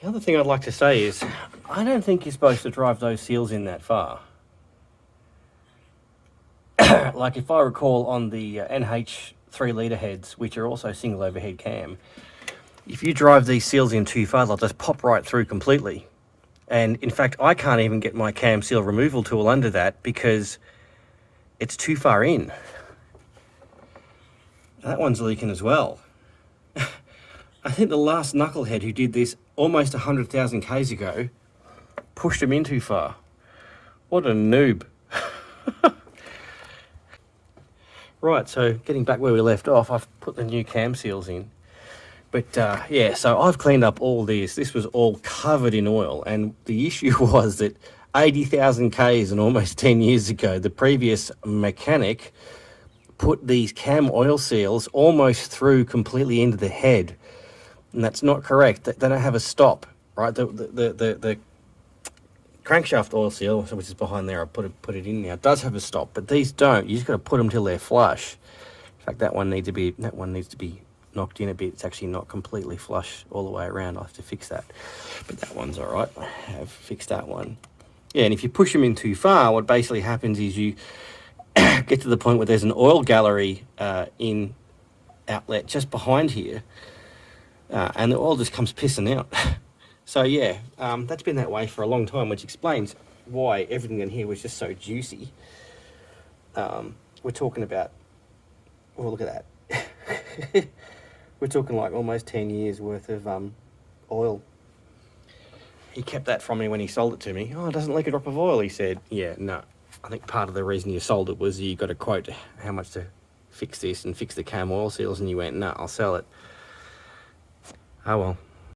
The other thing I'd like to say is, I don't think you're supposed to drive those seals in that far. Like if I recall on the NH 3 litre heads, which are also single overhead cam, if you drive these seals in too far, they'll just pop right through completely. And in fact, I can't even get my cam seal removal tool under that because it's too far in. That one's leaking as well. I think the last knucklehead who did this almost 100,000 Ks ago pushed him in too far. What a noob. Right, so getting back where we left off, I've put the new cam seals in. But yeah, so I've cleaned up all this. This was all covered in oil. And the issue was that 80,000 Ks and almost 10 years ago, the previous mechanic put these cam oil seals almost through completely into the head. And that's not correct. They don't have a stop, right? The crankshaft oil seal, which is behind there, I put it in now, does have a stop, but these don't. You just got to put them till they're flush. In fact, that one needs to be knocked in a bit. It's actually not completely flush all the way around. I'll have to fix that, but that one's all right. I have fixed that one. Yeah, and if you push them in too far, what basically happens is you get to the point where there's an oil gallery in outlet just behind here, and the oil just comes pissing out. So yeah, that's been that way for a long time, which explains why everything in here was just so juicy. We're talking about, oh, look at that. We're talking like almost 10 years worth of oil. He kept that from me when he sold it to me. Oh, it doesn't leak a drop of oil, he said. Yeah, no. I think part of the reason you sold it was you got a quote how much to fix this and fix the cam oil seals, and you went, no, I'll sell it. Oh well.